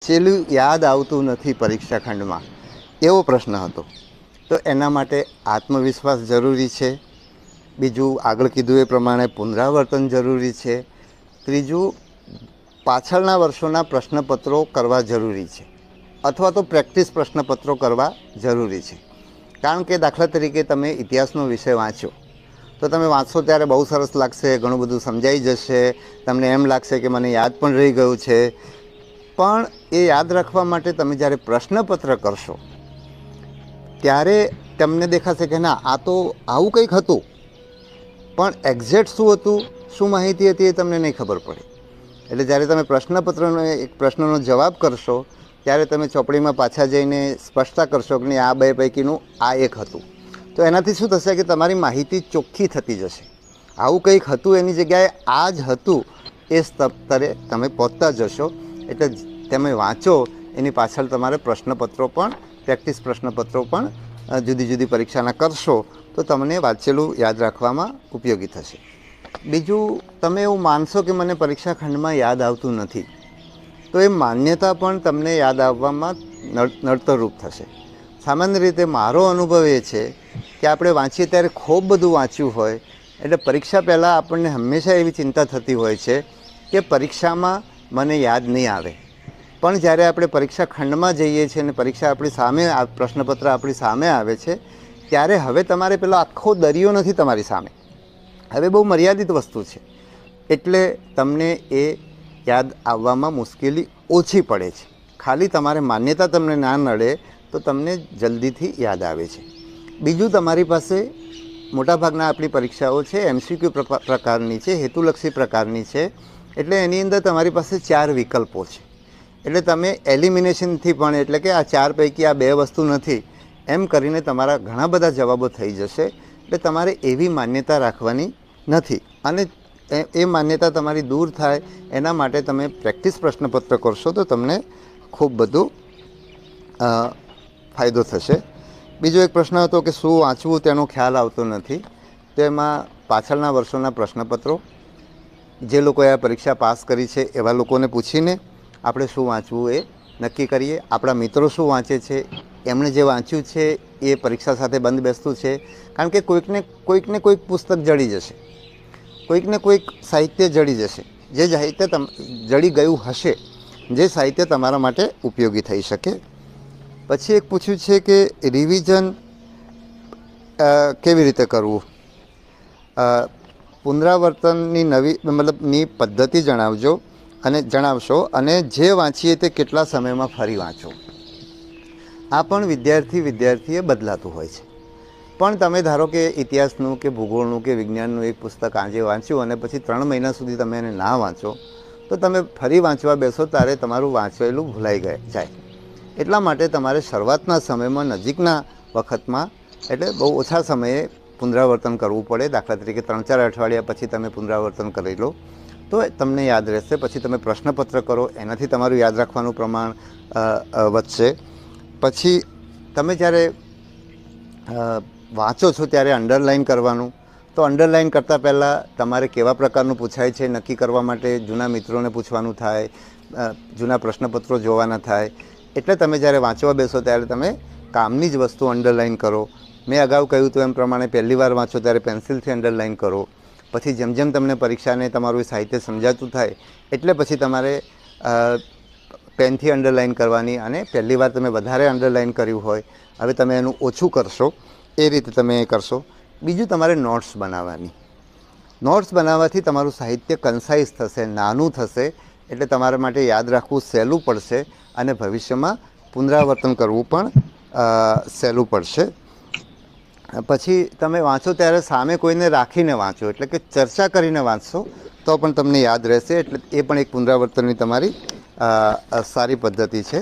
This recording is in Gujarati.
વાંચેલું યાદ આવતું નથી પરીક્ષા ખંડમાં, એવો પ્રશ્ન હતો. તો એના માટે આત્મવિશ્વાસ જરૂરી છે. બીજું, આગળ કીધું એ પ્રમાણે પુનરાવર્તન જરૂરી છે. ત્રીજું, પાછળના વર્ષોના પ્રશ્નપત્રો કરવા જરૂરી છે, અથવા તો પ્રેક્ટિસ પ્રશ્નપત્રો કરવા જરૂરી છે. કારણ કે દાખલા તરીકે તમે ઇતિહાસનો વિષય વાંચો તો તમે વાંચશો ત્યારે બહુ સરસ લાગશે, ઘણું બધું સમજાઈ જશે, તમને એમ લાગશે કે મને યાદ પણ રહી ગયું છે. પણ એ યાદ રાખવા માટે તમે જ્યારે પ્રશ્નપત્ર કરશો ત્યારે તમને દેખાશે કે ના, આ તો આવું કંઈક હતું, પણ એક્ઝેક્ટ શું હતું, શું માહિતી હતી, એ તમને નહીં ખબર પડે. એટલે જ્યારે તમે પ્રશ્નપત્રનો એક પ્રશ્નનો જવાબ કરશો ત્યારે તમે ચોપડીમાં પાછા જઈને સ્પષ્ટતા કરશો કે નહીં, આ બે પૈકીનું આ એક હતું. તો એનાથી શું થશે કે તમારી માહિતી ચોખ્ખી થતી જશે. આવું કંઈક હતું એની જગ્યાએ આ જ હતું એ સ્તરે તમે પહોંચતા જશો. એટલે તમે વાંચો એની પાછળ તમારે પ્રશ્નપત્રો પણ, પ્રેક્ટિસ પ્રશ્નપત્રો પણ જુદી જુદી પરીક્ષાના કરશો તો તમને વાંચેલું યાદ રાખવામાં ઉપયોગી થશે. બીજું, તમે એવું માનશો કે મને પરીક્ષા ખંડમાં યાદ આવતું નથી, તો એ માન્યતા પણ તમને યાદ આવવામાં નડતરરૂપ થશે. સામાન્ય રીતે મારો અનુભવ એ છે કે આપણે વાંચીએ ત્યારે ખૂબ બધું વાંચ્યું હોય એટલે પરીક્ષા પહેલાં આપણને હંમેશા એવી ચિંતા થતી હોય છે કે પરીક્ષામાં મને યાદ નહીં આવે. પણ જ્યારે આપણે પરીક્ષા ખંડમાં જઈએ છીએ અને પરીક્ષા આપણી સામે, પ્રશ્નપત્ર આપણી સામે આવે છે ત્યારે હવે તમારે પેલો આખો દરિયો નથી તમારી સામે, હવે બહુ મર્યાદિત વસ્તુ છે. એટલે તમને એ યાદ આવવામાં મુશ્કેલી ઓછી પડે છે. ખાલી તમારે માન્યતા તમને ના નડે તો તમને જલ્દીથી યાદ આવે છે. બીજું, તમારી પાસે મોટાભાગના આપણી પરીક્ષાઓ છે MCQ પ્રકારની છે, હેતુલક્ષી પ્રકારની છે. એટલે એની અંદર તમારી પાસે 4 વિકલ્પો છે. એટલે તમે એલિમિનેશનથી પણ, એટલે કે આ 4 પૈકી આ 2 વસ્તુ નથી એમ કરીને તમારા ઘણા બધા જવાબો થઈ જશે. એટલે તમારે એવી માન્યતા રાખવાની નથી. અને એ માન્યતા તમારી દૂર થાય એના માટે તમે પ્રેક્ટિસ પ્રશ્નપત્ર કરશો તો તમને ખૂબ બધું ફાયદો થશે. બીજો એક પ્રશ્ન હતો કે શું વાંચવું તેનો ખ્યાલ આવતો નથી. તો એમાં પાછળના વર્ષોના પ્રશ્નપત્રો, જે લોકોએ આ પરીક્ષા પાસ કરી છે એવા લોકોને પૂછીને આપણે શું વાંચવું એ નક્કી કરીએ. આપણા મિત્રો શું વાંચે છે, એમણે જે વાંચ્યું છે એ પરીક્ષા સાથે બંધ બેસતું છે. કારણ કે કોઈકને કોઈક પુસ્તક જડી જશે, કોઈકને કોઈક સાહિત્ય જડી જશે, જે સાહિત્ય જડી ગયું હશે, જે સાહિત્ય તમારા માટે ઉપયોગી થઈ શકે. પછી એક પૂછ્યું છે કે રિવિઝન કેવી રીતે કરવું, પુનરાવર્તનની ની પદ્ધતિ જણાવશો અને જે વાંચીએ તે કેટલા સમયમાં ફરી વાંચો. આ પણ વિદ્યાર્થીએ બદલાતું હોય છે. પણ તમે ધારો કે ઇતિહાસનું કે ભૂગોળનું કે વિજ્ઞાનનું એક પુસ્તક આજે વાંચ્યું અને પછી 3 મહિના સુધી તમે એને ના વાંચો તો તમે ફરી વાંચવા બેસો ત્યારે તમારું વાંચેલું ભૂલાઈ જાય. એટલા માટે તમારે શરૂઆતના સમયમાં, નજીકના વખતમાં, એટલે બહુ ઓછા સમયે પુનરાવર્તન કરવું પડે. દાખલા તરીકે 3-4 અઠવાડિયા પછી તમે પુનરાવર્તન કરી લો તો તમને યાદ રહેશે. પછી તમે પ્રશ્નપત્ર કરો, એનાથી તમારું યાદ રાખવાનું પ્રમાણ વધશે. પછી તમે જ્યારે વાંચો છો ત્યારે અંડરલાઇન કરવાનું. તો અંડરલાઇન કરતાં પહેલાં તમારે કેવા પ્રકારનું પૂછાય છે નક્કી કરવા માટે જૂના મિત્રોને પૂછવાનું થાય, જૂના પ્રશ્નપત્રો જોવાના થાય. એટલે તમે જ્યારે વાંચવા બેસો ત્યારે તમે કામની જ વસ્તુ અંડરલાઇન કરો. મેં અગાઉ કહ્યું હતું એમ પ્રમાણે પહેલી વાર વાંચો ત્યારે પેન્સિલથી અંડરલાઇન કરો. પછી જેમ જેમ તમને પરીક્ષાને તમારું સાહિત્ય સમજાતું થાય એટલે પછી તમારે પેનથી અંડરલાઇન કરવાની, અને પહેલી વાર તમે વધારે અંડરલાઇન કર્યું હોય હવે તમે એનું ઓછું કરશો, એ રીતે તમે એ કરશો. બીજું, તમારે નોટ્સ બનાવવાની. નોટ્સ બનાવવાથી તમારું સાહિત્ય કન્સાઇઝ થશે, નાનું થશે. એટલે તમારા માટે યાદ રાખવું સહેલું પડશે અને ભવિષ્યમાં પુનરાવર્તન કરવું પણ સહેલું પડશે. પછી તમે વાંચો ત્યારે સામે કોઈને રાખીને વાંચો, એટલે કે ચર્ચા કરીને વાંચશો તો પણ તમને યાદ રહેશે. એટલે એ પણ એક પુનરાવર્તનની તમારી સારી પદ્ધતિ છે.